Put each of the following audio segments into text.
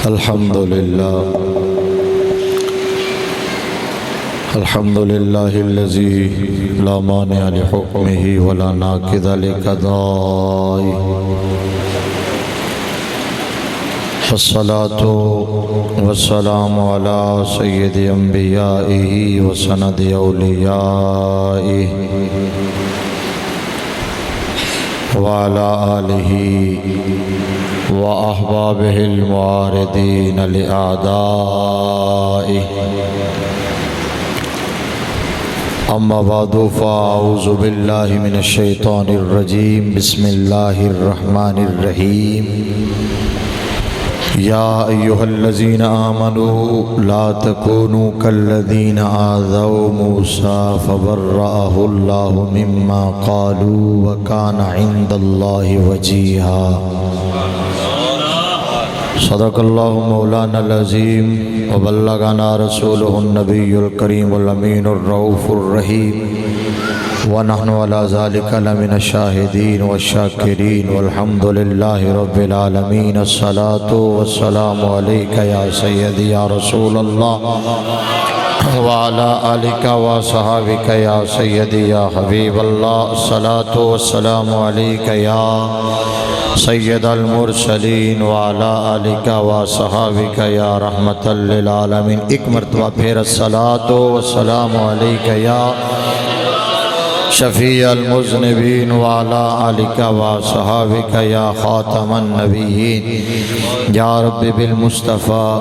الحمدللہ الذی لا مانع لحکمہ ولا ناقض لقضائہ، والصلاة والسلام علی سید انبیائہ وسند اولیائہ وعلى آلہ وأحبابہ المعارضین لأعدائہ، اما بعد فاعوذ باللہ من الشیطان الرجیم، بسم اللہ الرحمن الرحیم۔ یا ایہا الذین آمنوا لا تکونوا کالذین آذوا موسیٰ فبرأہ اللہ مما قالوا وکان عند اللہ وجیہا۔ صدق اللہ مولانا العظیم وبلغنا رسولہ النبی الکریم الامین الرؤوف الرحیم، ونحن علی ذلک لمن الشاہدین والشاکرین والحمد للہ رب العالمین۔ الصلاة والسلام علیک یا سیدی یا رسول اللہ وعلی آلک وصحابک یا سیدی یا حبیب اللہ۔ الصلاة والسلام علیک یا سید المرسلین وعلی آلک وصحابک یا رحمت للعالمین۔ ایک مرتبہ پھر الصلاة والسلام علیک یا شفیع المذنبین وعلی آلک وصحابک یا خاتم النبیین۔ یا رب بالمصطفیٰ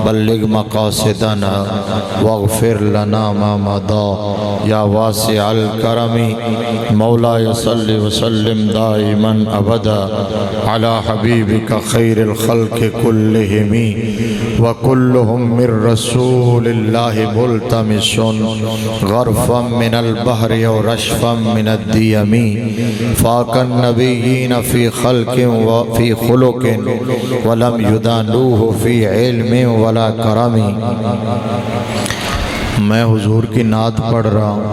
بلغ مقاصدنا واغفر لنا ما مضى، یا واسع الکرم مولاي صل وسلم دائما ابدا على حبیبک خیر الخلق كلهم وكلهم من رسول اللہ ملتمس غرفا من البحر ورشفا من الدیم، فاق النبیین فی خلق وفی خلق ولم یدانوه فی علم ولا کرم۔ میں حضور کی نعت پڑھ رہا ہوں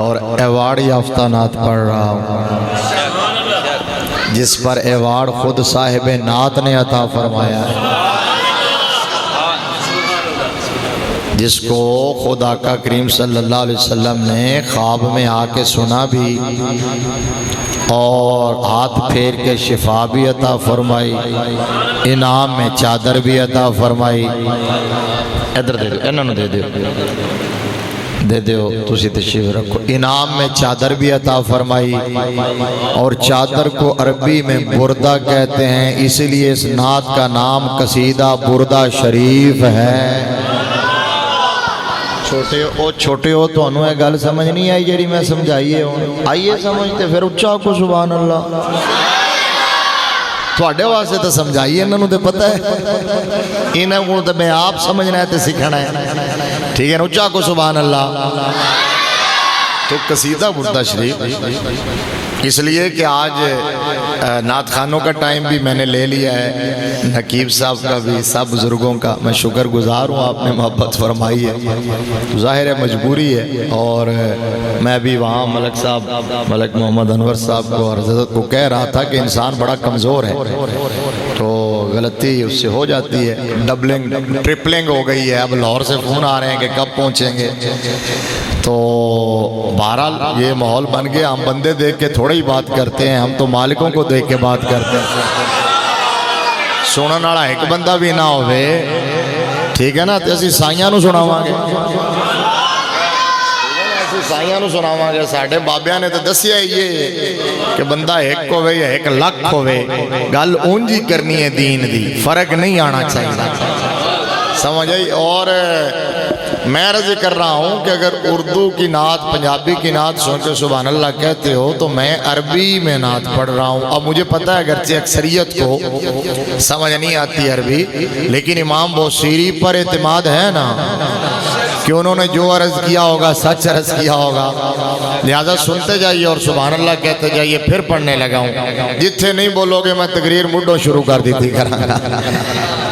اور ایوارڈ یافتہ نعت پڑھ رہا ہوں، جس پر ایوارڈ خود صاحب نعت نے عطا فرمایا ہے، جس کو خود آقا کریم صلی اللہ علیہ وسلم نے خواب میں آ کے سنا بھی اور ہاتھ پھیر کے شفا بھی عطا فرمائی، انعام میں چادر بھی عطا فرمائی۔ ادھر دے دو، انہوں نے دے دیو، تسی تشریف رکھو۔ انعام میں چادر بھی عطا فرمائی، اور چادر کو عربی میں بردہ کہتے ہیں، اس لیے اس نعت کا نام قصیدہ بردہ شریف ہے۔ چھوٹے ہو تو انہوں نے گل سمجھ نہیں آئی جیڑی میں سمجھائیے ہوں، آئیے سمجھتے پھر اچھا کو سبحان اللہ۔ تھوڑے واسطے تو سمجھائیے، انہوں نے پتہ ہے، انہوں نے تو میں آپ سمجھنا ہے تو سکھنا ہے، ٹھیک ہے، اچھا کو سبحان اللہ۔ تو قصیدہ بردہ شریف اس لیے کہ آج نعت خانوں کا ٹائم بھی میں نے لے لیا ہے، نقیب صاحب کا بھی، سب بزرگوں کا میں شکر گزار ہوں، آپ نے محبت فرمائی ہے، ظاہر ہے مجبوری ہے۔ اور میں بھی وہاں ملک صاحب، ملک محمد انور صاحب کو اور حضرت کو کہہ رہا تھا کہ انسان بڑا کمزور ہے، تو غلطی اس سے ہو جاتی ہے، ڈبلنگ ٹرپلنگ ہو گئی ہے، اب لاہور سے فون آ رہے ہیں کہ کب پہنچیں گے، تو بہرحال یہ ماحول بن گیا، ہم بندے دیکھ کے تھوڑا ہی بات کرتے ہیں، ہم تو مالکوں کو دیکھ کے بات کرتے ہیں۔ سنن والا ایک بندہ بھی نہ ہوئے، ٹھیک ہے نا، تو اسی سائیاں نو سناواں گے، سائیاں نو سناواں گے۔ ساڈے بابیاں نے تو دسیا یہ کہ بندہ ایک ہوئے یا ایک لکھ ہوئے، گل اونجی کرنی ہے دین دی، فرق نہیں آنا چاہیے، سمجھ آئی۔ اور میں عرض کر رہا ہوں کہ اگر اردو کی نعت، پنجابی کی نعت سن کے سبحان اللہ کہتے ہو تو میں عربی میں نعت پڑھ رہا ہوں۔ اب مجھے پتہ ہے اگرچہ اکثریت کو سمجھ نہیں آتی عربی، لیکن امام بوصیری پر اعتماد ہے نا کہ انہوں نے جو عرض کیا ہوگا سچ عرض کیا ہوگا، لہذا سنتے جائیے اور سبحان اللہ کہتے جائیے، پھر پڑھنے لگا ہوں۔ جتھے نہیں بولو گے میں تقریر مڈوں شروع کر دی تھی کراں گا۔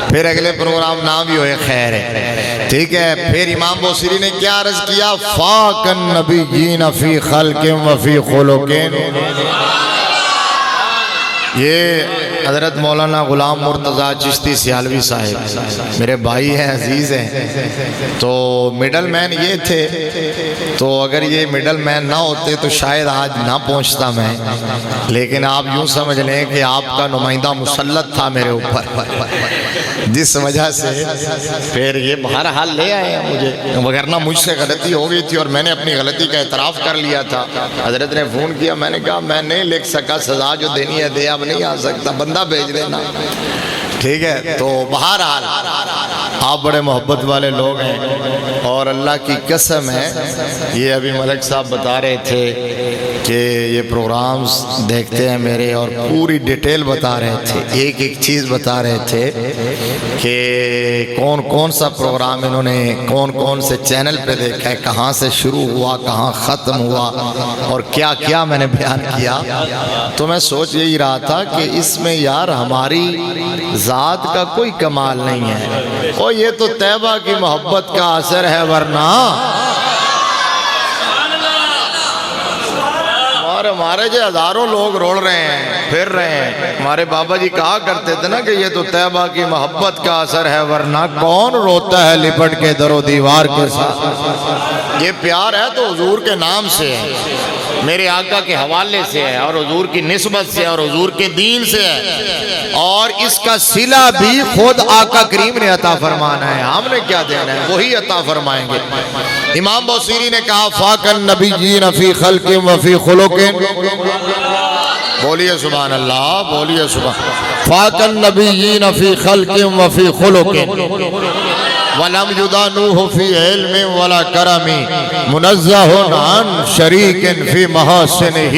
پھر اگلے پروگرام نہ بھی ہوئے خیر ہے، ٹھیک ہے۔ پھر امام بوصیری نے کیا عرض کیا؟ فاق النبیین فی خلق و فی خلق۔ یہ حضرت مولانا غلام مرتضیٰ چشتی سیالوی صاحب میرے بھائی ہیں، عزیز ہیں، تو مڈل مین یہ تھے، تو اگر یہ مڈل مین نہ ہوتے تو شاید آج نہ پہنچتا میں، لیکن آپ یوں سمجھ لیں کہ آپ کا نمائندہ مسلط تھا میرے اوپر، جس وجہ سے پھر یہ بہرحال لے آئے ہیں مجھے، وگرنہ مجھ سے غلطی ہو گئی تھی اور میں نے اپنی غلطی کا اعتراف کر لیا تھا۔ حضرت نے فون کیا، میں نے کہا میں نہیں لکھ سکا، سزا جو دینی ہے دے، اب نہیں آ سکتا، بندہ بھیج دینا، ٹھیک ہے۔ تو بہرحال آپ بڑے محبت والے لوگ ہیں، اور اللہ کی قسم ہے، یہ ابھی ملک صاحب بتا رہے تھے کہ یہ پروگرامز دیکھتے ہیں میرے، اور پوری ڈیٹیل بتا رہے تھے، ایک ایک چیز بتا رہے تھے کہ کون کون سا پروگرام انہوں نے کون کون سے چینل پہ دیکھا ہے، کہاں سے شروع ہوا، کہاں ختم ہوا، اور کیا کیا میں نے بیان کیا۔ تو میں سوچ یہی رہا تھا کہ اس میں یار ہماری ذات کا کوئی کمال نہیں ہے، اور یہ تو طیبہ کی محبت کا اثر ہے، ورنہ ہمارے جو ہزاروں لوگ روڑ رہے ہیں، پھر رہے ہیں، ہمارے بابا جی کہا کرتے تھے نا کہ یہ تو طیبہ کی محبت کا اثر ہے، ورنہ کون روتا ہے لپٹ کے در و دیوار کے ساتھ۔ یہ پیار ہے تو حضور کے نام سے ہے، میرے آقا کے حوالے سے ہے، اور حضور کی نسبت سے، اور حضور کے دین سے ہے، اور اس کا صلہ بھی خود آقا کریم نے عطا فرمانا ہے، ہم نے کیا دینا ہے، وہی عطا فرمائیں گے۔ امام بوصیری نے کہا فاق النبیین فی خلق و فی خلق، بولیے سبحان اللہ، بولیے سبحان، فاق النبیین فی خلق و فی خلق، وَلَمْ يُدَانُوهُ فِي عِلْمٍ وَلَا كَرَمٍ مُنَزَّهٌ عَنْ شَرِيكٍ فِي مَحَاسِنِهِ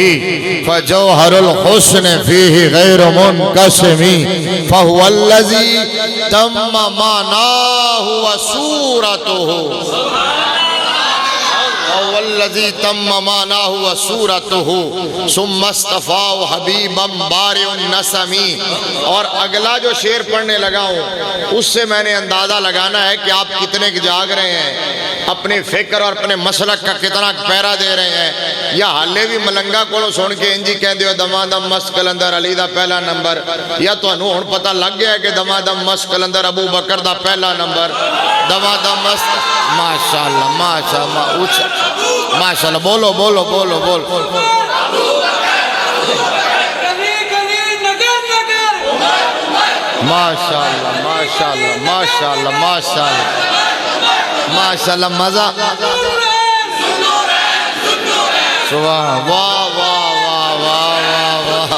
فَجَوْهَرُ الْحُسْنِ فِيهِ غَيْرُ مُنْقَسِمٍ فَهُوَ الَّذِي تَمَّ مَعْنَاهُ وَصُورَتُهُ، والذی تم معناہ وصورتہ ثم اصطفاہ حبیبا بارئ النسم۔ اور اگلا جو شعر پڑھنے لگا ہوں اس سے میں نے اندازہ لگانا ہے کہ آپ کتنے جاگ رہے ہیں، اپنے فکر اور اپنے مسلک کا کتنا پیرا دے رہے ہیں، یا حالے بھی ملنگا کو سن کے انجی کہہ دیو دما دم مس کلندر علی دا پہلا نمبر، یا تو انہوں ہن پتہ لگ گیا ہے کہ دما دم مس کلندر ابو بکر دا پہلا نمبر، دما دم مس، ماشاءاللہ ماشاءاللہ ماشاءاللہ، بولو بولو بولو بولو، ماشاءاللہ ماشاءاللہ ماشاءاللہ ماشاءاللہ ماشاءاللہ، مزہ، سبحان، واہ واہ واہ واہ واہ،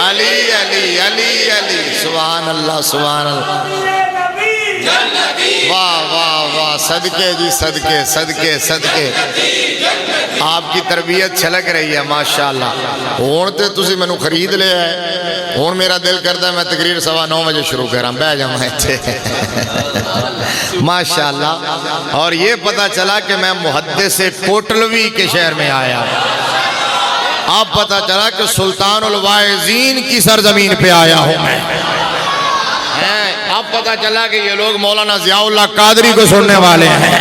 علی علی علی علی، سبحان اللہ سبحان اللہ، واہ واہ واہ، صدقے جی صدقے صدقے صدقے، آپ کی تربیت چھلک رہی ہے ماشاءاللہ۔ ہونتے تسی میں نو خرید لے ہے، ہون میرا دل کرتا ہے میں تقریر 9:15 بجے شروع کر رہا ہوں، بہ جاؤں ایتھے ماشاءاللہ۔ اور یہ پتہ چلا کہ میں محدث کوٹلوی کے شہر میں آیا، اب پتہ چلا کہ سلطان الواعظین کی سرزمین پہ آیا ہوں میں، اب پتہ چلا کہ یہ لوگ مولانا ضیاء اللہ قادری کو سننے والے ہیں۔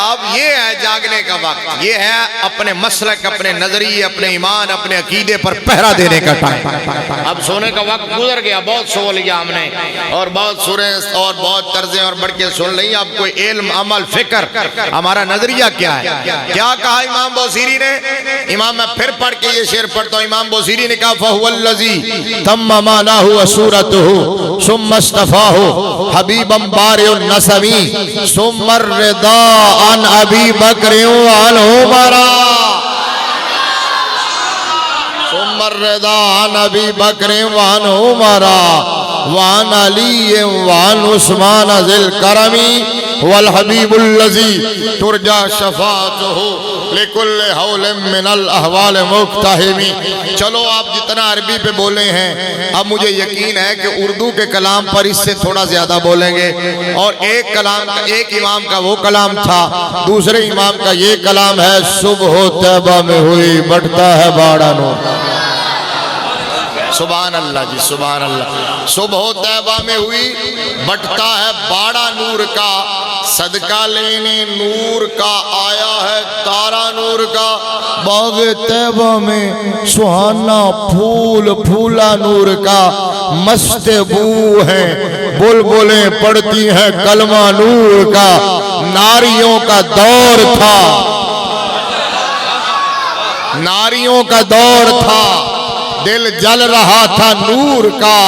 اب یہ ہے جاگنے کا وقت، یہ ہے اپنے مسلک، اپنے نظریے، اپنے ایمان، اپنے عقیدے پر پہرا دینے کا ٹائم۔ اب سونے کا وقت گزر گیا، بہت سو لیا ہم نے، اور بہت سوریں اور بہت طرزیں اور بڑھ کے سن لیں۔ اب کوئی علم، عمل، فکر، ہمارا نظریہ کیا ہے؟ کیا کہا امام بوصیری نے؟ امام میں پھر پڑھ کے یہ شعر پڑھتا ہوں، امام بوصیری نے کہا فَهُوَ الَّذِي تَمَّ مَعْنَاهُ وَصُورَتُهُ ثُمَّ اصْطَفَاهُ حَبِيبًا بَارِئَ النَّسَمِ ثُمَّ الرِّضَاءَ عَنْ أَبِي بَكْرٍ وَعَنْ عُمَرَ ثُمَّ الرِّضَاءَ عَنْ أَبِي بَكْرٍ وَعَنْ عُمَرَ وَعَنْ عَلِيٍّ وَعَنْ عُثْمَانَ ذِي الْكَرَمِ والحبیب الذی ترجا شفاعتہ لکل حول من الاحوال مقتحمی۔ چلو آپ جتنا عربی پہ بولے ہیں، اب مجھے یقین ہے کہ اردو کے کلام پر اس سے تھوڑا زیادہ بولیں گے، اور ایک امام کا وہ کلام تھا، دوسرے امام کا یہ کلام ہے، صبح طیبہ میں ہوئی بٹتا ہے باڑا نور۔ سبحان اللہ جی سبحان اللہ. صبح طیبہ میں ہوئی بٹتا ہے باڑا نور کا, صدقہ لینے نور کا آیا ہے تارا نور کا. باغ طیبہ میں سہانا پھول پھولا نور کا, مست بو ہے بلبلیں پڑتی ہیں کلمہ نور کا. ناریوں کا دور تھا, ناریوں کا دور تھا, دل جل رہا تھا نور کا.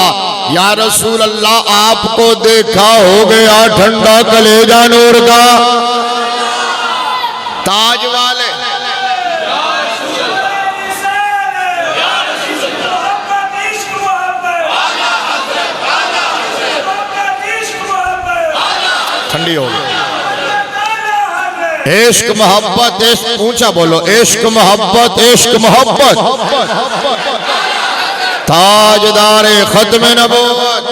یا رسول اللہ آپ کو دیکھا ہو گیا ٹھنڈا کلیجہ نور کا. تاج والے ٹھنڈی ہو گئی. عشق محبت عشق اونچا بولو, عشق محبت عشق محبت. تاجدار ختم نبوت.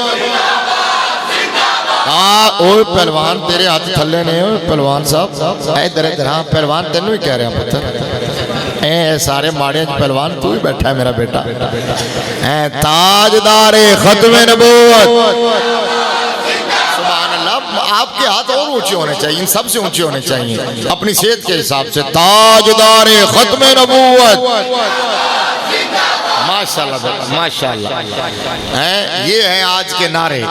اوہ پہلوان تیرے ہاتھ تھلے نہیں ہوئے پہلوان صاحب, ادھر ادھر. ہاں پہلوان تینوں ہی کہہ رہے ہیں پتھر. اے سارے ماڑے پہلوان تو ہی بیٹھا ہے میرا بیٹا. اے تاجدار ختم نبوت. آپ کے ہاتھ اور اونچے ہونے چاہیے, ان سب سے اونچے ہونے چاہیے اپنی صحت کے حساب سے. تاجدار ختم نبوت. ماشاءاللہ ماشاءاللہ. یہ ہے آج کے نعرے,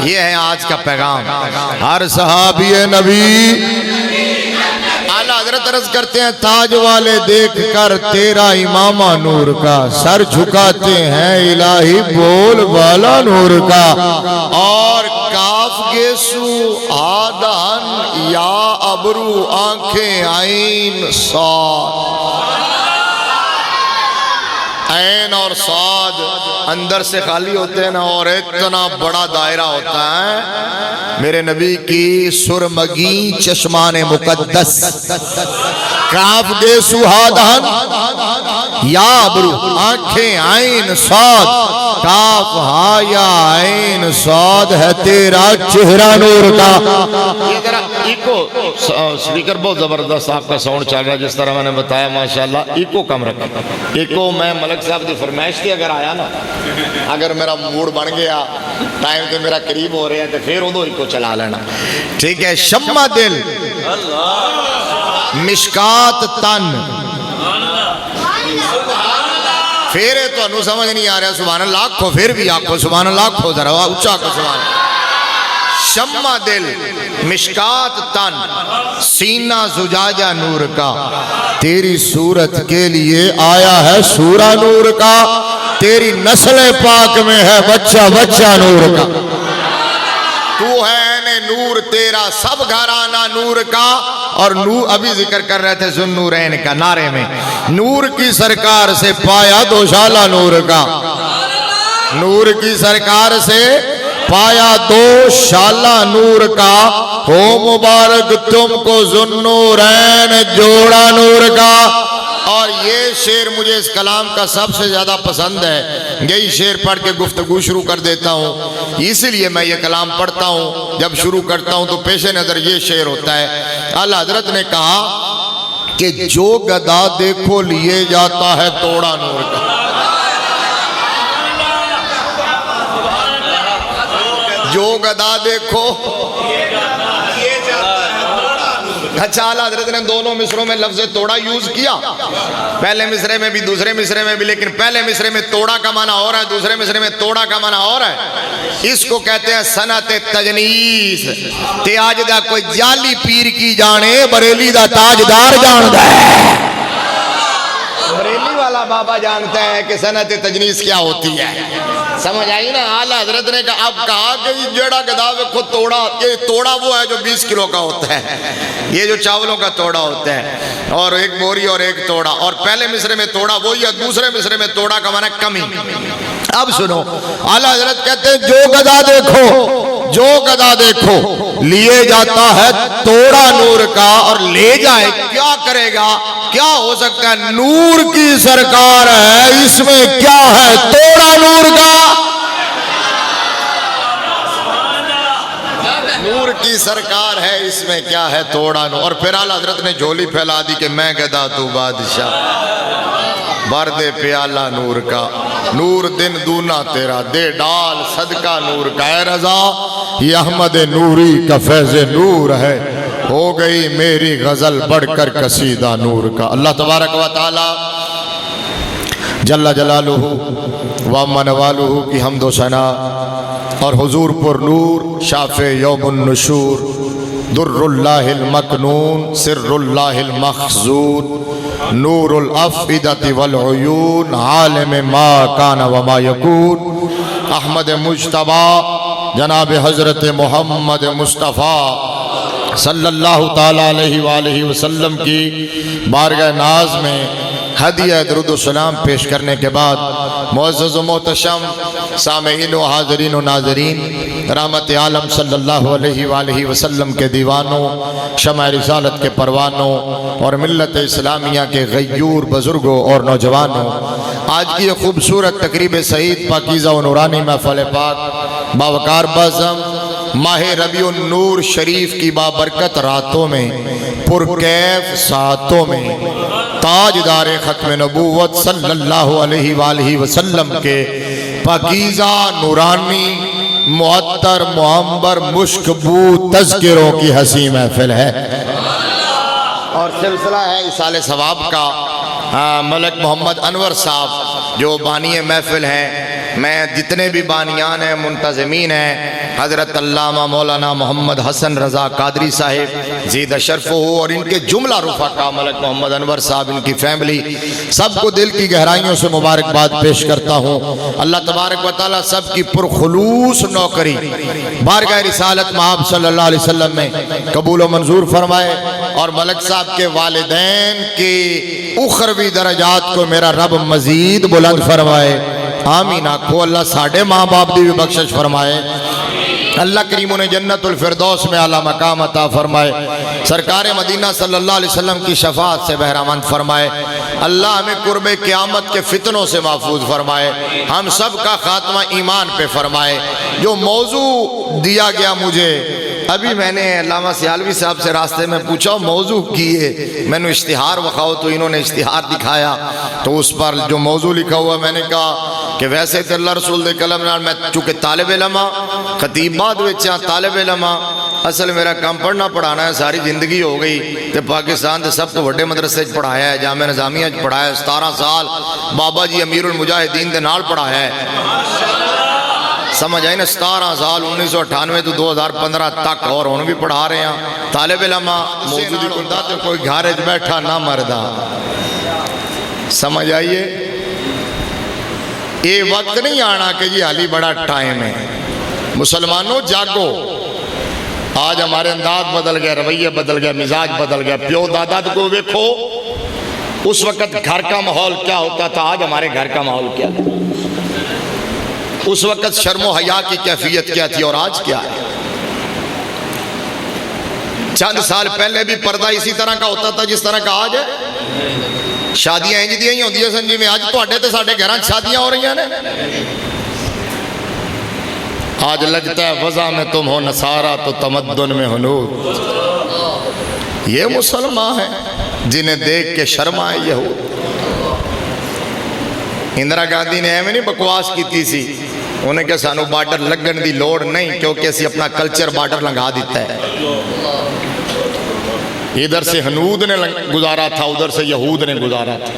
یہ ہے آج کا پیغام. ہر صحابی نبی اعلیٰ حضرت عرض کرتے ہیں تاج والے دیکھ کر تیرا امامہ نور کا, سر جھکاتے ہیں الہی بول بالا نور کا. اور کاف گیسو آدھان یا ابرو آنکھیں عین صاد. عین اور صاد اندر سے خالی ہوتے ہیں نا, اور اتنا بڑا دائرہ ہوتا ہے میرے نبی کی سرمگی چشمان مقدس. کاف گے سہادہن یا ابرو آنکھیں عین صاد. کاف ہا یا عین صاد ہے تیرا چہرہ نور کا. یہ ذرا ایکو سپیکر بہت زبردست آپ کا ساؤنڈ چل رہا ہے جس طرح میں نے بتایا ماشاءاللہ. ایکو کم رکھا. ایکو میں ملک صاحب دی فرمائش تھی, اگر آیا نا, اگر میرا موڈ بن گیا ٹائم تو میرا قریب ہو رہے ہیں تو پھر ادھر ایکو چلا لینا. ٹھیک ہے. شمع دل مشکات تن. پھر تو انہوں سمجھ نہیں آ رہا سبحان اللہ آکھو, پھر بھی آکھو سبحان اللہ آکھو, ذرا اچھا کو سبحان اللہ. شمع دل مشکات تن سینہ زجاجہ نور کا. تیری صورت کے لیے آیا ہے سورہ نور کا. تیری نسل پاک میں ہے بچہ بچہ نور کا. تو ہے نور تیرا سب گھرانہ نور کا. اور نور ابھی ذکر کر رہے تھے ذو النورین کا نعرے میں, نور کی سرکار سے پایا دوشالہ نور کا. نور کی سرکار سے پایا دو شالہ نور کا. ہو مبارک تم کو ذو النورین جوڑا نور کا. اور یہ شعر مجھے اس کلام کا سب سے زیادہ پسند ہے. یہی شعر پڑھ کے گفتگو شروع کر دیتا ہوں, اس لیے میں یہ کلام پڑھتا ہوں. جب شروع کرتا ہوں تو پیش نظر یہ شعر ہوتا ہے. اعلیٰ حضرت نے کہا کہ جو گدا دیکھو لیے جاتا ہے توڑا نور کا. جو گدا دیکھو. اچھا اعلیٰ حضرت نے دونوں مصروں میں لفظ توڑا یوز کیا, پہلے مصرے میں بھی دوسرے مصرے میں بھی, لیکن پہلے مصرے میں توڑا کا معنی اور ہے, دوسرے مصرے میں توڑا کا معنی اور ہے. اس کو کہتے ہیں صنعت تجنیس. تیاج دا کوئی جالی پیر کی جانے بریلی دا تاجدار جانتا ہے. بریلی والا بابا جانتا ہے کہ صنعت تجنیس کیا ہوتی ہے. سمجھ آئی نا. اعلیٰ حضرت نے اب کہا کہ جیڑا گدا کو توڑا, یہ توڑا وہ ہے جو 20 کلو کا ہوتا ہے, یہ جو چاولوں کا توڑا ہوتا ہے, اور ایک بوری اور ایک توڑا. اور پہلے مصرے میں توڑا وہی ہے, دوسرے مصرے میں توڑا کا معنی کمی. اب سنو, اعلیٰ حضرت کہتے ہیں جو گدا دیکھو, جو گدا دیکھو لیے جاتا ہے توڑا نور کا. اور لے جائے کیا کرے گا, کیا ہو سکتا ہے, نور کی سرکار ہے, اس میں کیا ہے توڑا نور کا. نور کی سرکار ہے, اس میں کیا ہے توڑا نور. اور پھر اعلیٰ حضرت نے جھولی پھیلا دی کہ میں گدا تو بادشاہ. بھر دے پیالہ نور کا، نور دن دونا تیرا، دے ڈال صدقہ نور کا، اے رضا یہ احمد نوری کا فیض نور ہے، ہو گئی میری غزل بڑھ کر قصیدہ نور کا۔ اللہ تبارک و تعالی جل جلالہ و منوالہ کی حمد و ثنا اور حضور پر نور شافع یوم النشور در اللہ المکنون سر اللہ المخزون نور الافئدۃ والعیون عالم ما کان وما یکون احمد مجتبی جناب حضرت محمد مصطفیٰ صلی اللہ تعالیٰ علیہ وآلہ وسلم کی بارگاہ ناز میں ہدیہ درود و سلام پیش کرنے کے بعد معزز و محتشم سامعین و حاضرین و ناظرین، رحمت عالم صلی اللہ علیہ وآلہ وسلم کے دیوانوں، شمع رسالت کے پروانوں اور ملت اسلامیہ کے غیور بزرگوں اور نوجوانوں، آج کی یہ خوبصورت تقریب سعید پاکیزہ و نورانی محفل پاک باوقار بازم ماہ ربیع النور شریف کی بابرکت راتوں میں پرکیف ساعتوں میں تاجدار ختم نبوت صلی اللہ علیہ وآلہ وسلم کے پاکیزہ نورانی معطر معمبر مشکبو تذکروں کی حسین محفل ہے، اور سلسلہ ہے اصال ثواب کا۔ ملک محمد انور صاحب جو بانی محفل ہیں، میں جتنے بھی بانیان ہیں منتظمین ہیں، حضرت علامہ مولانا محمد حسن رضا قادری صاحب زید شرف ہو اور ان کے جملہ رفقا ملک محمد انور صاحب، ان کی فیملی، سب کو دل کی گہرائیوں سے مبارکباد پیش کرتا ہوں۔ اللہ تبارک و تعالیٰ سب کی پرخلوص نوکری بارگاہ رسالت مآب صلی اللہ علیہ وسلم میں قبول و منظور فرمائے، اور ملک صاحب کے والدین کی اخروی درجات کو میرا رب مزید بلند فرمائے، آمین آکھو۔ اللہ ساڑھے ماں باپ دی بھی بخشش فرمائے، اللہ کریم انہیں جنت الفردوس میں اعلیٰ مقام عطا فرمائے، سرکار مدینہ صلی اللہ علیہ وسلم کی شفاعت سے بہرامند فرمائے، اللہ ہمیں قرب قیامت کے فتنوں سے محفوظ فرمائے، ہم سب کا خاتمہ ایمان پہ فرمائے۔ جو موضوع دیا گیا مجھے، ابھی میں نے علامہ سیالوی صاحب سے راستے میں پوچھا موضوع کیے، میں نے اشتہار وکھاؤ تو انہوں نے اشتہار دکھایا، تو اس پر جو موضوع لکھا ہوا میں نے کہا کہ ویسے تو اللہ رسول دے کلم نال میں چونکہ طالب علم خطیب بعد وچاں طالب علم اصل میرا کام پڑھنا پڑھانا ہے، ساری زندگی ہو گئی تے پاکستان دے سب تو بڑے مدرسے پڑھایا ہے، جامعہ نظامیہ پڑھایا ہے، 17 سال بابا جی امیر المجاہدین دے نال پڑھایا ہے، سمجھ آئی نا، 17 سال 1998 تو 2015 تک، اور انہوں بھی پڑھا رہے ہیں طالب علم موجودی کندا تے کوئی گھارج بیٹھا نہ مردہ، سمجھ آئیے۔ یہ وقت نہیں آنا کہ جی حالی بڑا ٹائم ہے، مسلمانوں جاگو، آج ہمارے انداز بدل گیا، رویہ بدل گیا، مزاج بدل گیا، پیو دادا کو دیکھو اس وقت گھر کا ماحول کیا ہوتا تھا، آج ہمارے گھر کا ماحول کیا ہے، اس وقت شرم و حیا کی کیفیت کیا تھی اور آج کیا ہے۔ چند سال پہلے بھی پردہ اسی طرح کا ہوتا تھا جس طرح کا آج ہے، شادیاں انج دیاں ہی ہوندی ہیں سنجی میں، آج تواڈے تے ساڈے گھراں شادیاں ہو رہی ہیں نے، آج لگتا ہے وضع میں تم ہو نصارہ تو تمدن میں ہنود، یہ مسلمان ہیں جنہیں دیکھ کے شرم آئے یہود۔ اندرا گاندھی نے ایویں نہیں بکواس کیتی سی، انہیں کہ سانو بارڈر لگن دی لوڑ نہیں کیونکہ اسی اپنا کلچر بارڈر لگا دیتا ہے، ادھر سے ہنود نے گزارا تھا، ادھر سے یہود نے گزارا تھا،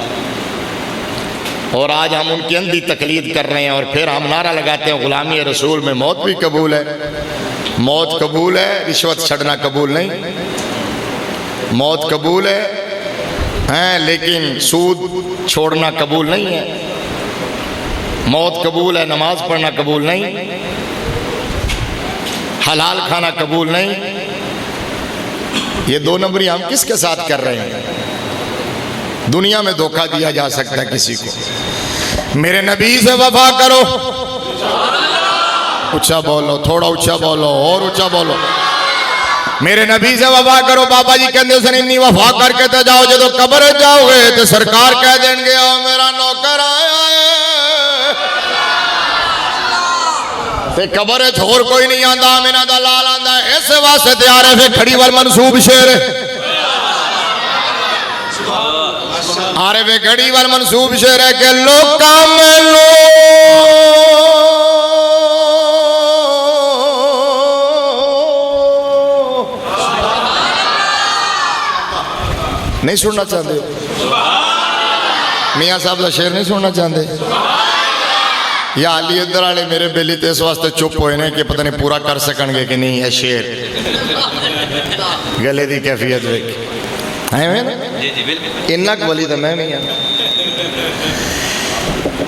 اور آج ہم ان کی اندھی تقلید کر رہے ہیں، اور پھر ہم نعرہ لگاتے ہیں غلامی رسول میں موت بھی قبول ہے، موت قبول ہے، رشوت چھڑنا قبول نہیں، موت قبول ہے لیکن سود چھوڑنا قبول نہیں ہے، موت قبول ہے، نماز پڑھنا قبول نہیں، حلال کھانا قبول نہیں، یہ دو نمبری ہم کس کے ساتھ کر رہے ہیں؟ دنیا میں دھوکہ دیا جا سکتا ہے کسی کو، میرے نبی سے وفا کرو، اونچا بولو، تھوڑا اونچا بولو، اور اونچا بولو، میرے نبی سے وفا کرو۔ بابا جی کہندے سن انی وفا کر کے تے جاؤ، جدو قبر جاؤ گے تے سرکار کہہ دیں گے آؤ میرا نوکر آیا ہے، تے قبر چھوڑ کوئی نہیں آندا، آمینہ دا لال آندا ہے، اس واسطے تیار ہے پھر کھڑی وال منصوب شیر ہے، عارف گھڑی وال منصوب شعر ہے کہ لوکا مینو نہیں سننا چاہتے میاں صاحب کا شعر نہیں سننا چاہتے یا علی ادھر والے میرے بیلی تے اس واسطے چپ ہوئے نے کہ پتہ نہیں پورا کر سکن گے کہ نہیں ہے شعر گلے دی کیفیت ویکھ ہے میں انہاں کو ولی تے میں میاں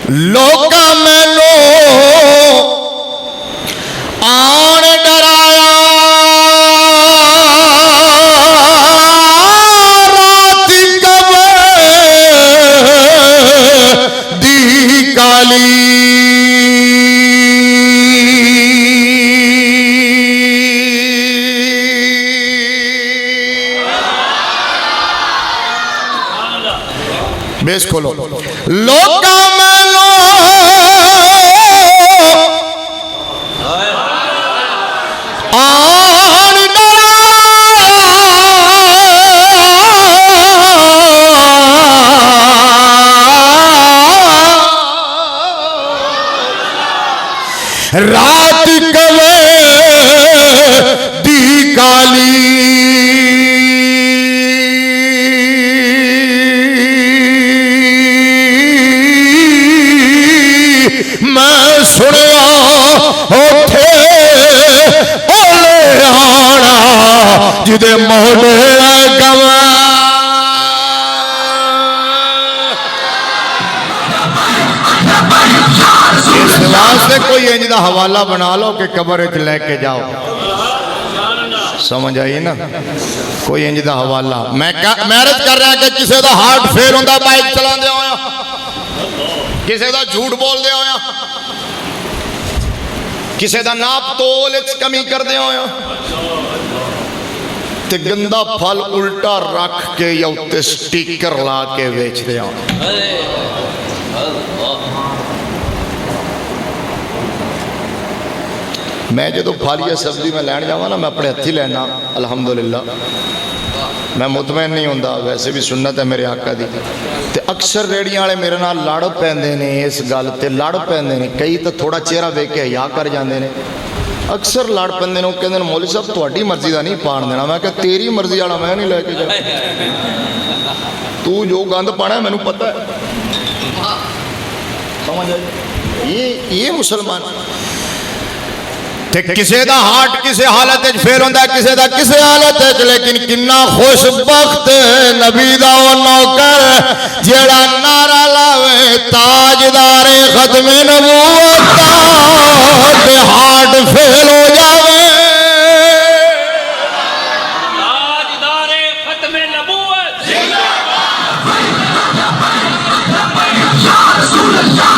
لوکا مینو آن ڈرایا بیس کھولو لوکا مینو آن رات کوے دی کالی میں سنیا اوتھے اولے آنا جدے موڑے گوا واسطے کوئی انج دا حوالہ بنا لو کہ قبر وچ لے کے جاؤ سمجھ آئی نا کوئی انج دا حوالہ میں عرض کر رہا کہ کسی دا ہارٹ فیل ہوندا بائک چلاندے ہویا کسی دا جھوٹ بول دے ہویا کسی دا ناپ تول اچ کمی کر دے ہویا تے گندا پھل الٹا رکھ کے یا اتے سٹیکر لا کے بیچ دے ہویا میں جدو پھل یا سبزی میں لین جاواں نا میں اپنے ہتھی لینا الحمدللہ میں مطمئن نہیں ہوندا ویسے بھی سنت ہے میرے آقا دی تے اکثر ریڑیاں والے میرے نال لڑ پیندے نے اس گل تے لڑ پیندے نے کئی تے تھوڑا چہرہ ویکھ کے حیا کر جاندے نے اکثر لڑ پیندے نے او کہندے نے مولوی صاحب تہاڈی مرضی دا نہیں پان دینا میں کہ تیری مرضی والا میں نہیں لے کے جا تو جو گند پانا ہے مینوں پتہ ہے سمجھ آئی یہ مسلمان تے کسے دا ہارٹ کسے حالت وچ فیل ہوندا ہے کسے دا کسے حالت وچ لیکن کنا خوش بخت نبی دا او نوکر جیڑا نعرہ لاوے تاجدار ختم نبوت تے ہارٹ فیل ہو جاوے تاجدار ختم نبوت یا رسول اللہ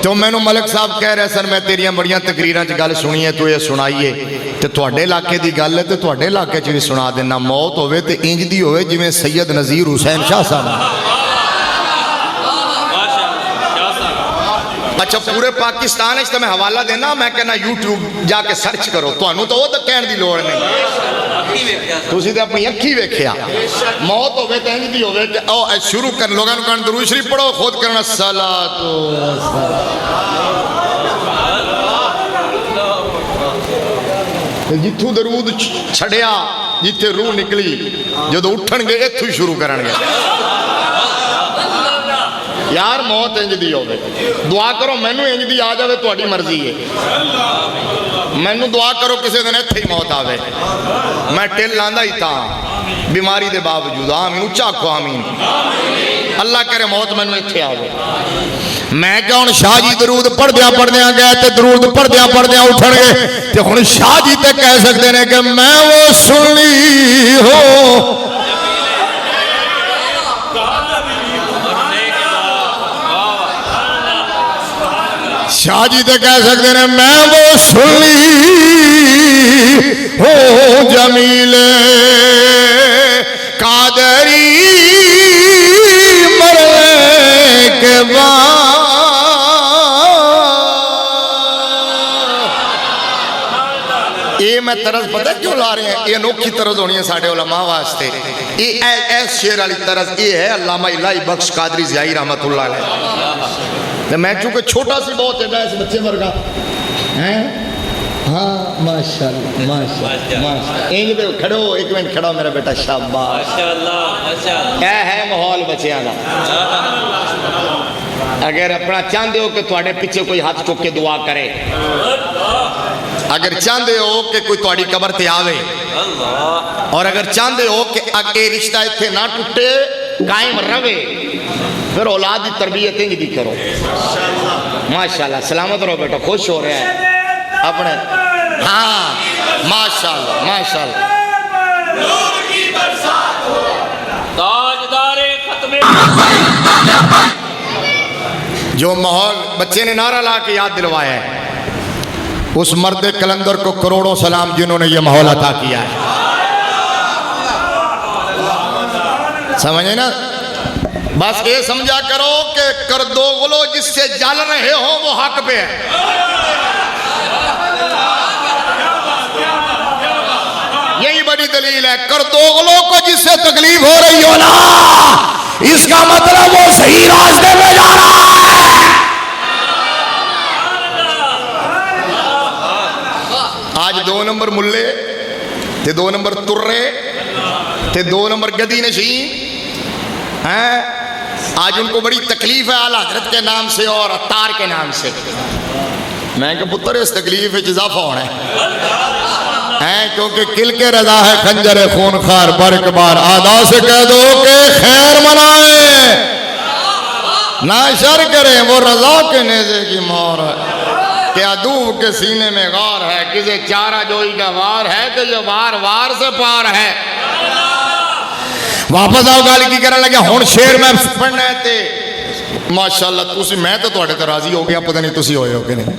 تو میں نو ملک صاحب کہہ رہے سن میں تیریاں بڑیاں تقریراں چ گل سنی ہے تو یہ سنائیے تے تواڈے علاقے دی گل ہے تے تواڈے علاقے چ بھی سنا دینا موت ہوے تے انج دی ہوے جویں سید نذیر حسین شاہ صاحب اچھا پورے پاکستان اس میں حوالہ دینا میں کہنا یوٹیوب جا کے سرچ کرو تو انہوں تو وہ تو کہن دی لوڑ نہیں تو اسی دے اپنی اکھی ویکھیا موت ہوئے تو انج دی ہوئے کہ او شروع کر لوگاں نو کہن درود شریف پڑھو خود کرنا صلاۃ جتھوں درود چھڑیا جتھے روح نکلی جدو اٹھن گے ایتھوں شروع کرن گے یار موت انج دی ہوگی دعا کرو مینو انج دی آ جاوے تہاڈی مرضی ہے مینو دعا کرو کسی دن ایتھے ہی موت آوے میں ٹل لاندا ہی تھا بیماری دے باوجود آمین اچھا آکھو آمین اللہ کرے موت مینو ایتھے آوے میں کہ ہن شاہ جی درود پڑھدیاں گئے تے درود پڑھدیاں اٹھن گے تے ہن شاہ جی تے کہہ سکدے نے کہ میں وہ سنی ہو شاہ جی تے کہہ سکتے ہیں میں وہ سنی ہوں جمیل قادری مرنے کے بعد میں طرز پتہ کیوں لا رہے ہیں؟ یہ انوکھی طرز ہونی ہے ساڑھے علماء واسطے. یہ ایس شیر والی طرز یہ ہے علامہ الہی بخش قادری زیائی رحمت اللہ علیہ. میں چونکہ چھوٹا سی بہت ہے اس بچے ورگا ہاں ماشاءاللہ ماشاءاللہ. ایک دے کھڑو، ایک منٹ کھڑو میرا بیٹا. شاباش ماشاءاللہ. کیا ہے ماحول بچیاں دا. اگر اپنا چاہتے ہو کہ تواڈے پیچھے کوئی ہاتھ چک کے دعا کرے، اگر چاہتے ہو کہ کوئی تواڈی قبر تے آوے، اور اگر چاہتے ہو کہ اگے رشتہ اتنے نہ ٹوٹے قائم رہے، پھر اولاد کی تربیت انج دی کرو. ماشاءاللہ. سلامت رہو بیٹا. خوش ہو رہا ہے اپنے. ہاں ماشاءاللہ ماشاءاللہ. جو ماحول بچے نے نعرہ لا کے یاد دلوایا ہے، اس مرد کلندر کو کروڑوں سلام جنہوں نے یہ ماحول عطا کیا ہے. سمجھے نا؟ بس یہ سمجھا کرو کہ کردوغلو جس سے جل رہے ہو وہ حق پہ ہے. یہی بڑی دلیل ہے. کردوغلو کو جس سے تکلیف ہو رہی ہو نا، اس کا مطلب وہ صحیح راستے پہ جا رہا ہے. آج 2 نمبر ملے تے 2 نمبر ترے تے 2 نمبر گدی نشین ہیں. آج ان کو بڑی تکلیف ہے اعلیٰ حضرت کے نام سے اور عطار کے نام سے. میں کہ پتر اس تکلیف میں اضافہ ہونا ہے، کیونکہ کل کے رضا ہے خنجر خون خار برق بار. آدھا سے کہہ دو کہ خیر منائیں نہ شر کریں، وہ رضا کے نیزے کی مور ہے کہ عدو کے سینے میں غار ہے. کسے چارہ جوئی کا وار ہے کہ جو وار وار سے پار ہے. واپس آؤ گال کی کرنے لگے. ہون شیر میں پڑھنا ہے تے ماشاءاللہ تسی میں تو توڑے تو راضی ہو گیا. پتہ نہیں تسی ہوئے ہو کہ نہیں.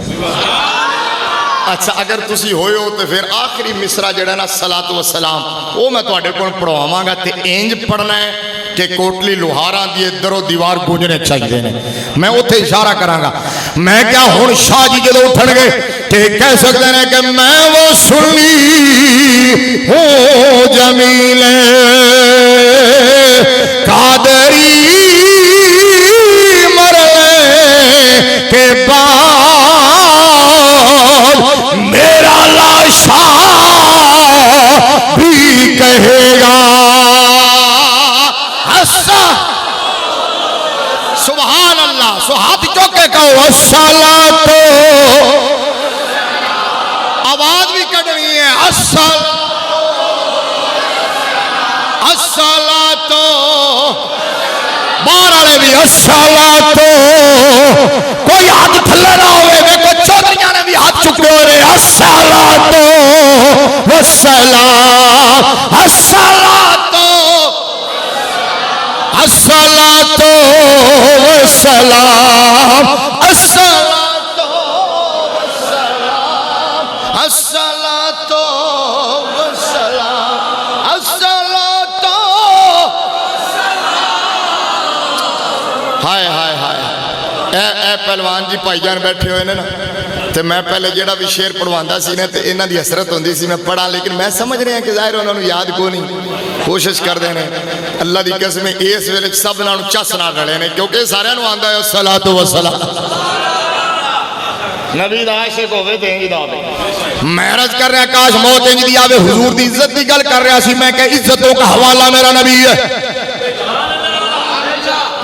اچھا اگر تسی ہوئے ہو تو پھر آخری مصرع جڑا نا صلاۃ و سلام وہ میں توڑے کو پڑھواں گا تے انج پڑھنا ہے کہ کوٹلی لوہاراں دی در و دیوار گونجنے چاہیے نے. میں اتھے اشارہ کراں گا. میں کیا ہن شاہ جی جدو اٹھن گے تے کہہ سکتے ہیں کہ میں وہ سنی ہوں جمیل قادری مرنے کے بعد میرا لاشا بھی کہے گا سبحان اللہ. سو ہاتھ چوکے کہو الصلاۃ، آواز بھی کٹنی ہے. الصلاۃ باہر والے بھی الصلاۃ. کوئی ہاتھ تھلے نہ ہوئے. دیکھو چودھریاں نے بھی ہاتھ چکے ہو رہے. الصلاۃ والسلام الصلاۃ الصلاۃ والسلام الصلاۃ والسلام الصلاۃ والسلام الصلاۃ. ہائے ہائے ہائے. اے پہلوان جی بھائی جان بیٹھے ہوئے نا تے میں پہلے جڑا بھی شعر پڑھواندا سی نا تے انہاں دی حسرت ہوندی سی میں پڑھا، لیکن میں سمجھ رہا کہ ظاہر انہاں نوں یاد کو نہیں. کوشش کر دے نے اللہ دی قسم اس ویلے سب نال چس نہ رلے نے کیونکہ سارے نوں آندا ہے الصلاۃ والسلام. نبی دا عاشق ہوے تے انج دا ہوے. میں عرض کر رہا کاش موت انج دی آوے. حضور دی عزت دی گل کر رہا سی میں کہ عزتوں کا حوالہ میرا نبی ہے.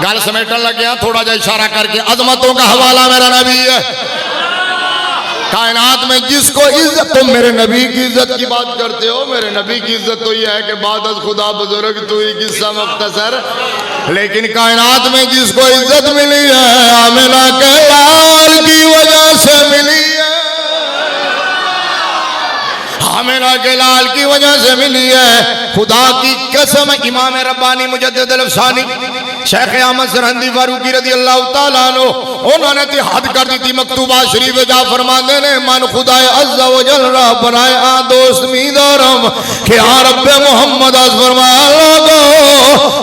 گل سمیٹن لگ گیا تھوڑا جا اشارہ کر کے. عظمتوں کا حوالہ میرا نبی ہے. کائنات میں جس کو عزت، تم میرے نبی کی عزت کی بات کرتے ہو. میرے نبی کی عزت تو یہ ہے کہ بعد از خدا بزرگ تو ہی قصہ مختصر. لیکن کائنات میں جس کو عزت ملی ہے آمنہ کے لال کی وجہ سے ملی ہے. آمنہ کے لال کی وجہ سے ملی ہے. خدا کی قسم امام ربانی مجدد الافسانی شیخ احمد سرہندی فاروقی رضی اللہ تعالیٰ عنہ انہوں نے حد کر دی تھی. مکتوبہ شریف جا فرماندے نے من خدا عز و جل را بنائے دوست میدارم کہ رب محمد از فرمایا لوگو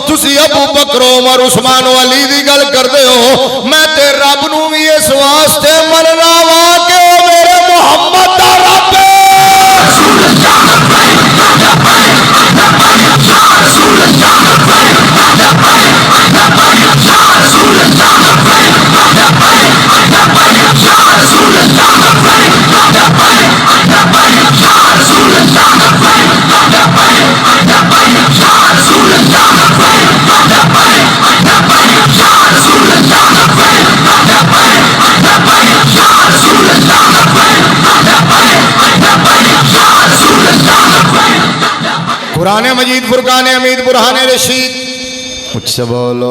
تسی ابو بکر عمر عثمان و علی دی گل کر دے ہو. میں تے رب نو بھی اس واسطے مننا وا کہ میرے محمد دا رب قرآن مجید فرقان حمید برہان رشید مجھ سے بولو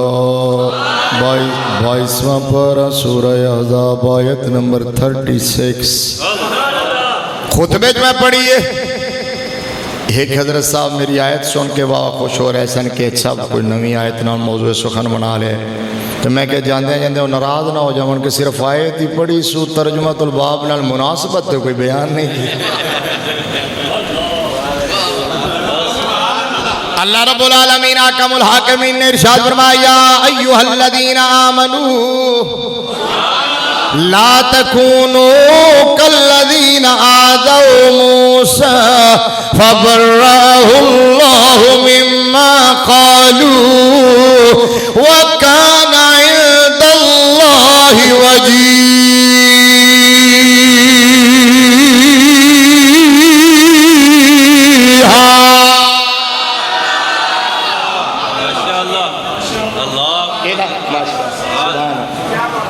22واں پارہ سورہ احزاب آیت نمبر 36 خطبے میں پڑھیے. ایک حضرت صاحب میری آیت سن کے واہ خوش ہو رہے سن کہ اچھا کوئی نوی آیت نام موضوع سخن بنا لے. تو میں کہ جاندے جاندے وہ ناراض نہ ہو جاؤں کہ صرف آیت ہی پڑھی سو ترجمہ الباب نال مناسبت تو کوئی بیان نہیں کی. اللہ رب العالمین حکم الحاکمین نے ارشاد فرمایا ایھا الذین آمنوا لا تکونوا کالذین آذوا موسیٰ فبرأہ اللہ مما قالوا وکان عند اللہ وجیہا.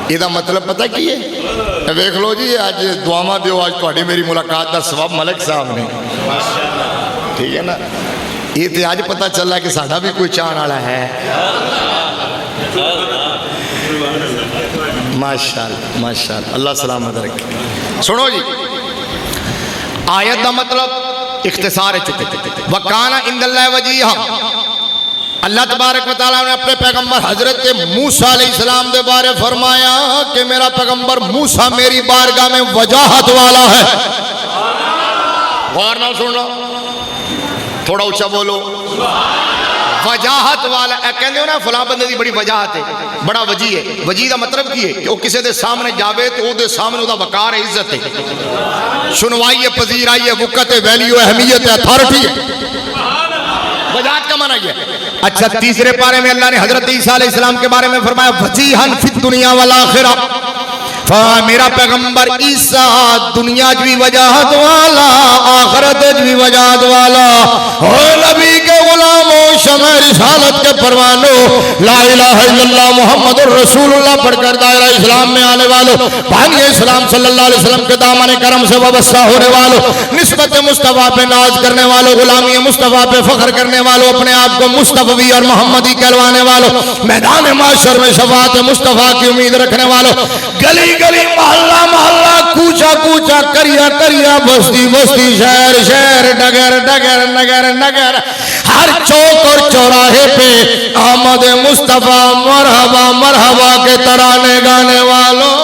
یہ مطلب پتہ کی ہے دیکھ لو جی آج دعاواں دیو آج تہاڈی میری ملاقات دا سبب ملک صاحب نے ٹھیک ہے نا. یہ تو آج پتہ چل رہا ہے کہ ساڈا بھی کوئی چاہن والا ہے. ماشاءاللہ ماشاءاللہ اللہ سلامت رکھے. سنو جی آیت دا مطلب اختصار چکے وَكَانَ عِنْدَ اللَّهِ وَجِيهًا. اللہ تبارک و تعالیٰ نے اپنے پیغمبر حضرت موسیٰ علیہ السلام دے بارے فرمایا کہ میرا پیغمبر موسیٰ میری بارگاہ میں وجاہت والا ہے. غور نہ سن رہا تھوڑا اچھا بولو. وجاہت والا کہندے ہو نا فلاں بندے دی بڑی وجاہت ہے بڑا وجی ہے. وجی دا مطلب کی ہے کہ وہ کسی دے سامنے جاوے تو وہ دے سامنے دا وقار ہے عزت ہے سنوائی ہے پذیرائی ہے وقت ہے ویلیو ہے اہمیت ہے اتھارٹی ہے. وجاہت کا معنی ہے. اچھا تیسرے پارے میں اللہ نے حضرت عیسیٰ علیہ السلام کے بارے میں فرمایا وجیہن فی الدنیا والآخرہ. میرا پیغمبر عیسیٰ دنیا جو بھی وجاہت والا آخرت جو بھی وجاہت والا اور نبی کے غلاموں شمع رسالت کے پروانوں لا الہ الا اللہ محمد الرسول اللہ پڑھ کر دائرہ اسلام میں آنے والوں بانی اسلام صلی اللہ علیہ وسلم کے دامن کرم سے وابستہ ہونے والوں نسبت مصطفیٰ پہ ناز کرنے والوں غلامی مصطفیٰ پہ فخر کرنے والوں اپنے آپ کو مصطفی اور محمدی کہلوانے والوں میدان معاشر میں شفاعت مصطفیٰ کی امید رکھنے والوں گلی گلی محلہ محلہ کوچا کوچا کریا کریا بستی بستی شہر شہر ڈگر ڈگر نگر نگر ہر چوک اور چوراہے پہ آمد مصطفیٰ مرحبا مرحبا کے ترانے گانے والوں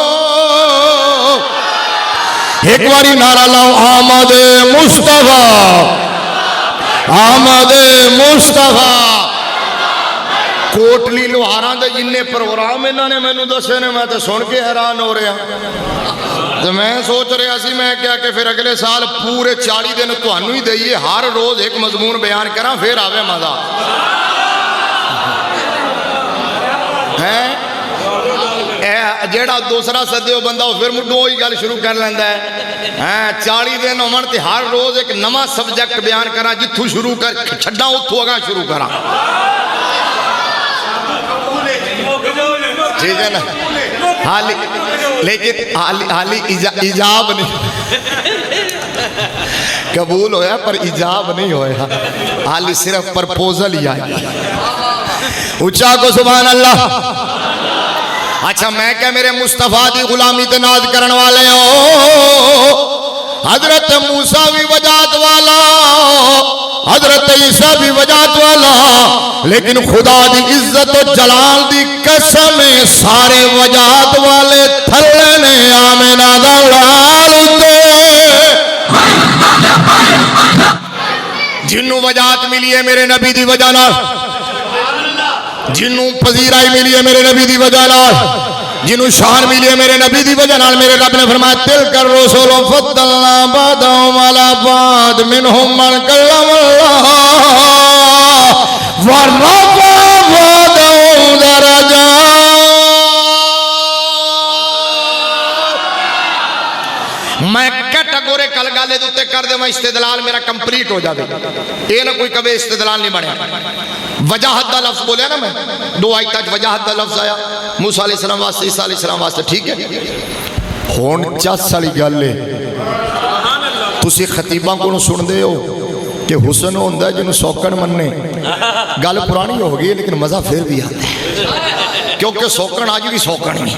ایک باری نعرہ لاؤ آمد مصطفیٰ آمد مصطفیٰ. کوٹلی لوہاراں دے جننے پروگرام انہوں نے مینوں دسے نے میں تے سن کے حیران ہو رہا تو میں سوچ رہا سی میں کیا کہ پھر اگلے سال پورے 40 دن تہانوں ہی دئیے ہر روز ایک مضمون بیان کراں پھر آوے مزہ جیڑا دوسرا سدے ہو بندہ پھر مڈو ہی گل شروع کر لیندا ہے 40 دن ہون تے ہر روز ایک نواں سبجیکٹ بیان کراں جتھوں شروع کر چھڈاں اوتھوں اگاں شروع کراں ٹھیک ہے نا. حالی لیکن حالی ایجاب نہیں قبول ہویا پر ایجاب نہیں ہویا حالی صرف پرپوزل ہی آئی. اچھا کو سبحان اللہ. اچھا میں کہ میرے مصطفیٰ دی غلامی تے ناز کرن والے ہو حضرت موسیٰ بھی وجاہت والا حضرت عیسیٰ بھی وجاہت والا لیکن خدا دی عزت و جلال دی قسم سارے وجاہت والے تھلے نے آمینہ دا لال دے جنوں وجاہت ملی ہے میرے نبی دی وجہ نال جنوں پذیرائی ملی ہے میرے نبی دی وجہ نال جنوں شان ملی ہے میرے نبی دی وجہ نال میرے رب نے فرمایا تلک الرسل فضلنا بعضهم على بعض منهم من کلم اللہ ورفع بعضهم درجات. میں کیٹاگوریکل گل تے کر دے میں استدلال میرا کمپلیٹ ہو جاوے اے نہ کوئی کبھی استدلال نہیں بنیا. وجاہت دا لفظ بولیا نا میں 2 آیتاں وجاہت دا لفظ آیا موسیٰ علیہ السلام واسطے عیسیٰ علیہ السلام واسطے ٹھیک ہے. ہن چس والی گل ہے تسی خطیباں کو سن دے ہو کہ حسن ہوتا ہے جنہوں سوکن مننے گل پرانی ہو گئی لیکن مزہ پھر بھی آتا ہے کیونکہ سوکن آج بھی سوکن ہی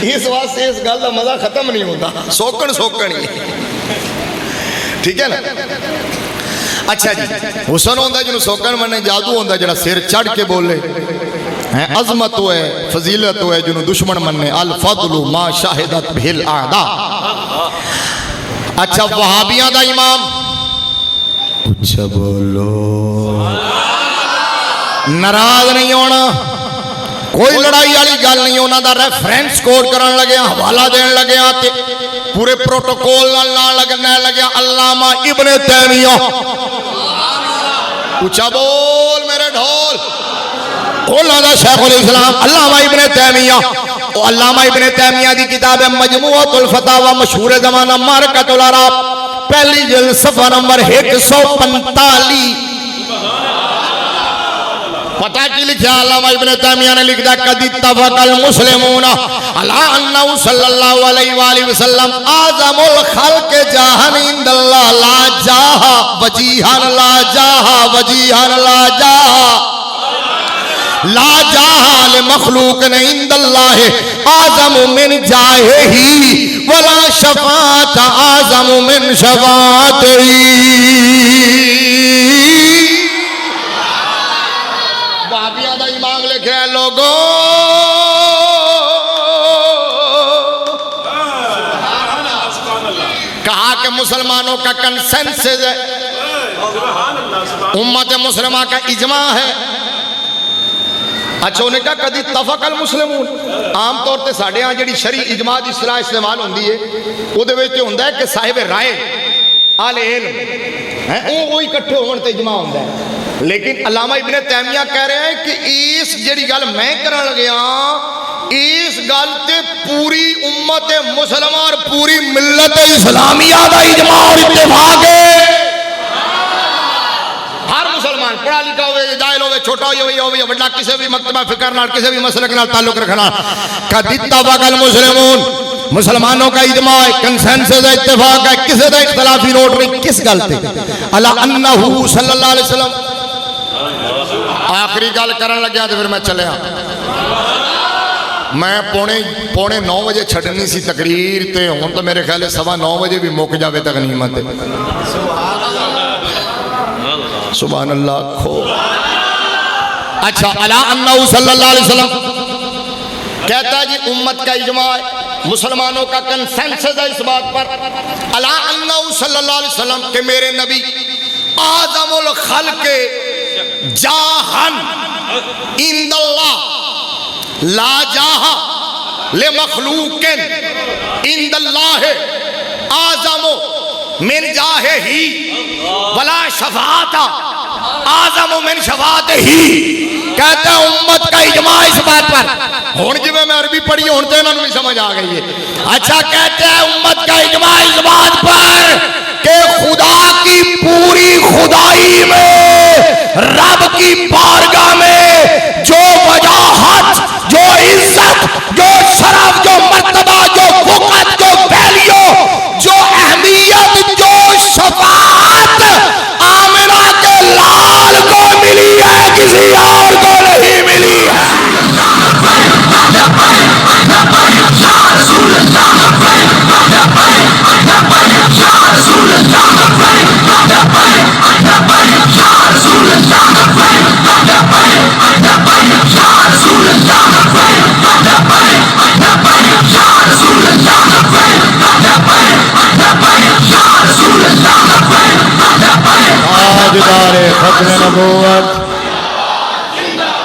اس واسطے اس گل کا مزہ ختم نہیں ہوتا سوکن سوکن ہی ٹھیک ہے نا اچھا جی حسن ہوتا ہے جنہوں سوکن مننے جادو ہوتا ہے جنہوں سر چڑھ کے بولے عظمت ہوئے فضیلت ہوئے جنہوں دشمن مننے الفضل ما شاہدت بھل اعداء اچھا وہابیاں دا امام اچھا بولو ناراض نہیں ہونا کوئی لڑائی والی گل نہیں ہونا دا ریفرنس کوڈ کرن لگے حوالہ دین لگے تے پورے پروٹوکول نال لگنے لگے علامہ ابن تیمیہ اچھا بول میرے ڈھول قولنا دا شیخ الاسلام علامہ ابن تیمیہ علامہ ابن تیمیہ دی کتاب ہے مجموعۃ الفتاوی مشہور زمانہ معرکۃ العرب پہلی جلد صفحہ نمبر 145 پتہ کی لکھا علامہ ابن تیمیہ نے لکھا قد اتفق المسلمون علی انہ صلی اللہ علیہ وآلہ وسلم اعظم الخلق جاہن عند اللہ لا جاہ وجیہن لا جاہ وجیہن لا جاہ لا جاہ لمخلوق عند اللہ اعظم من جاہہی ولا شفاعت اعظم من شفاعتہی وہابیاں دا امام لکھے ہیں لوگوں کہا کہ مسلمانوں کا کنسنسس ہے امت مسلمہ کا اجماع ہے اچھا انہیں کہا قد اتفق المسلمون عام طور تے ساڑھے ہاں جڑی شرعی اجماع دی اصطلاح استعمال ہوندی ہے وہ دے وچ ہوندا ہے کہ صاحب رائے اہل علم ہیں وہ اکٹھے ہون تے اجماع ہوندا ہے لیکن علامہ ابن تیمیہ کہہ رہے ہیں کہ اس جڑی گل میں کرن لگیا اس گل تے پوری امت مسلمہ اور پوری ملت اسلامیہ دا اجماع اور اتفاق ہے ہر مسلمان پڑھا لکھا ہوئے جاہل ہوئے چھوٹا ہوئے بڑا کسی بھی مکتبہ فکر نال کسی بھی مسلک نال تعلق رکھنا قد اتفق المسلمون مسلمانوں کا اجماع ہے کنسنسس ہے اتفاق ہے کسی دا اختلافی نوٹ نہیں کس گل تے الا انہ صلی اللہ علیہ وسلم آخری گل کرن لگیا تو پھر میں چلے میں پونے 9 بجے چھڑنی سی تقریر تے ہوں تو میرے خیال 9:15 بجے بھی مک جاوے تغنیمت سبحان اللہ کھو اچھا الا انہ صلی اللہ علیہ وسلم کہتا ہے جی امت کا اجماع ہے مسلمانوں کا کنسنسس ہے اس بات پر الا انہ صلی اللہ علیہ وسلم کہ میرے نبی اعظم الخلق جاہن عند اللہ لا جاہ لمخلوق عند اللہ اعظم من جاہ ہی ولا شفاعت اعظم من شفاعت ہی کہتا ہے امت کا اجماع اس بات پر ہون جی میں عربی پڑھی ہون تو انہوں نے بھی سمجھ آ گئی ہے اچھا کہتے ہیں امت کا اجماع اس بات پر کہ خدا کی پوری خدائی میں رب کی بارگاہ میں جو وجاہت جو عزت جو شرف جو مرتبہ جو وقت جو ویلیو جو اہمیت جو شفاعت آمنہ کے لال کو ملی ہے کسی اور کو نہیں ملی ہے ختم نبوت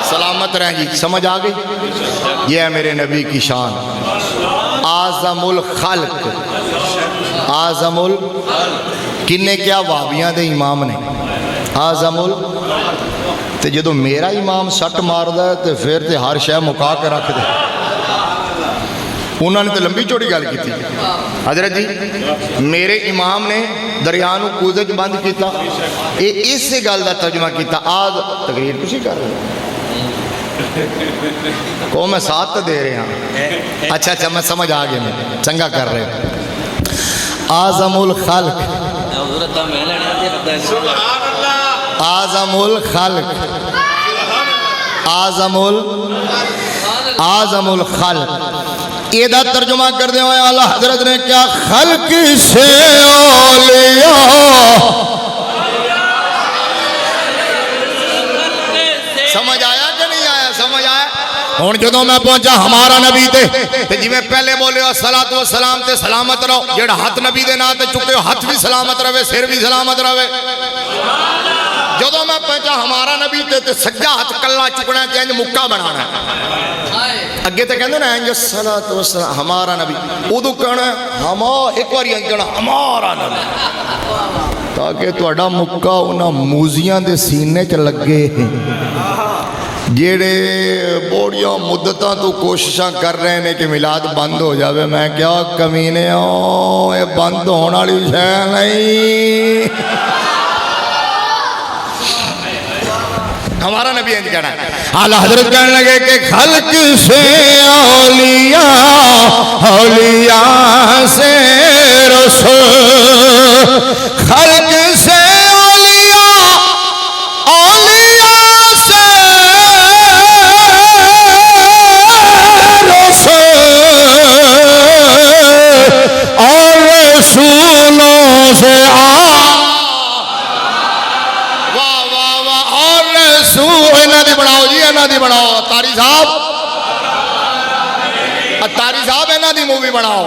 سلامت رہیں جی سمجھ آ گئی یہ ہے میرے نبی کی شان اعظم الخلق اعظم کنے کیا وابیاں دے امام نے اعظم تے جدو میرا امام سٹ مار دا تے پھر تے ہر شے مکا کے رکھ دے انہوں نے تو لمبی چوڑی گل کی تھی حضرت جی میرے امام نے دریانو کوزج بند کیتا اس سے گل دا ترجمہ کیتا آج تقریر کسی کر رہے کو میں ساتھ تو دے رہے ہیں. اچھا اچھا میں سمجھ آ گیا, میں چنگا کر رہے ہو. اعظم الخلق, اعظم الخلق, اعظم الخلق. یہ ترجمہ کر دیں اعلیٰ حضرت نے کیا خلق سے اولیاء. سمجھ آیا کہ نہیں آیا؟ سمجھ آیا. ہوں جدو میں پہنچا ہمارا نبی تے جی میں پہلے بولے الصلاۃ والسلام تے سلامت رہو. جڑا ہاتھ نبی دے نام تے چکے ہو ہاتھ بھی سلامت رہے, سر بھی سلامت رہے. جدو میں پہنچا ہمارا نبی تے سجا ہاتھ کلا چکنا تے انج مکہ بنانا ہے. اگے تے کہندے نا انج الصلاۃ والسلام ہمارا نبی, ادو کہنا ہما ایک بار انج کہنا ہمارا نبی, تاکہ تہاڈا مکہ انہاں موزیاں دے سینے چ لگے جیڑے بڑیاں مدتاں تو کوششاں کر رہے ہیں کہ میلاد بند ہو جاوے. میں کیا کمینے ہوں, یہ بند ہونے والی شے نہیں. ہمارا نبی انج کہنا ہے. اعلیٰ حضرت کہنے لگے کہ خلق سے اولیاء, اولیاء سے رسول, خلق سے اولیاء, اولیاء سے اور رسولوں سے واہ واہ واہ, اور رسول انہاں دی بناؤ جی, انہاں دی بناؤ. تاری صاحب, تاری صاحب انہاں دی مووی بناؤ,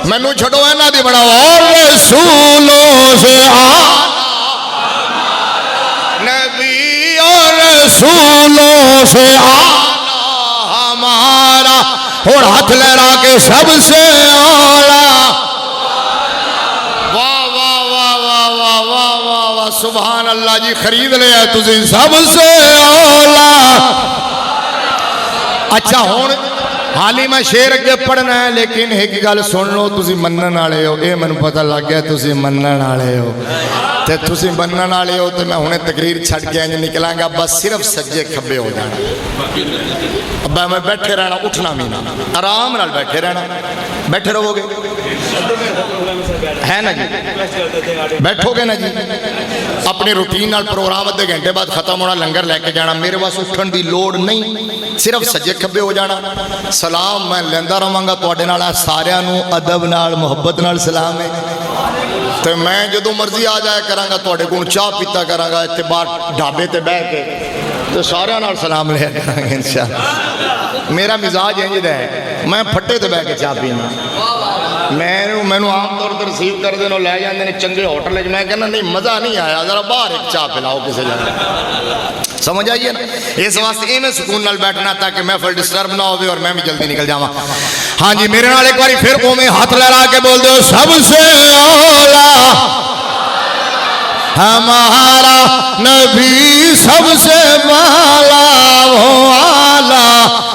مینوں چھڈو انہاں دی بناؤ. اور رسولوں سے نبی, اور رسولوں سے ہمارا, اور ہاتھ لہرا کے سب سے اولا. واہ واہ واہ واہ واہ واہ واہ واہ, سبحان اللہ جی, خرید لیا تسی سب سے اولا. اچھا ہون حالی میں شیر اگے پڑھنا ہے, لیکن ایک گل سن لو, تسی منن والے ہو, اے مینوں پتہ لگ گیا تسی منن والے ہو. تے تسی منن والے ہو تے میں ہنے تقریر چھڈ کے انج نکلاں گا, بس صرف سجے کھبے ہو جانا. ابا میں بیٹھے رہنا, اٹھنا بھی نہ, آرام نال بیٹھے رہنا. بیٹھے رہو گے ہے نا جی, بیٹھو گے نا جی. اپنی روٹین نال پروگرام ادھے گھنٹے بعد ختم ہونا, لنگر لے کے جانا. میرے پاس اٹھن دی لوڑ نہیں, صرف سجے کھبے ہو جانا. سلام میں لیندا رہاں گا تواڈے نال, سارے نوں ادب نال محبت نال سلام ہے. تو میں جدو مرضی آ جایا کراں گا تواڈے کول, چاہ پیتا کراں گا اتنے باہر ڈھابے تے بیٹھ کے, تو سارے نال سلام لیا کراں گے انشاءاللہ. میرا مزاج انج دا ہے, میں پھٹے تے بیٹھ کے چاہ پینا. مینوں عام طور تے ریسیو کر دے لے جاندے نے چنگے ہوٹل وچ, میں کہنا نہیں مزہ نہیں آیا, ذرا باہر ایک چاہ پلاؤ کسی جگہ. سمجھ آئیے نا. اس واسطے ایویں سکون نال بیٹھنا تاکہ محفل ڈسٹرب نہ ہوئے اور میں بھی جلدی نکل جاواں. ہاں جی, میرے نال ایک باری پھر اوویں ہاتھ لہرا کے بول دو, سب سے اولا ہمارا نبی, سب سے بالا وہ آلہ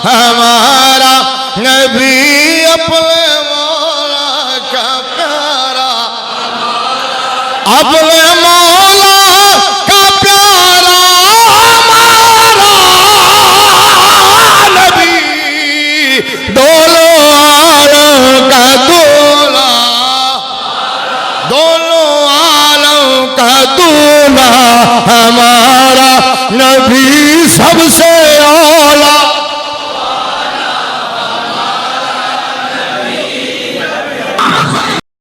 ہمارا نبی, اپنے مولا کا پیارا, اپنے مولا کا پیارا ہمارا نبی, دونوں عالم کا دولا, دونوں عالم کا دولا ہمارا نبی, سب سے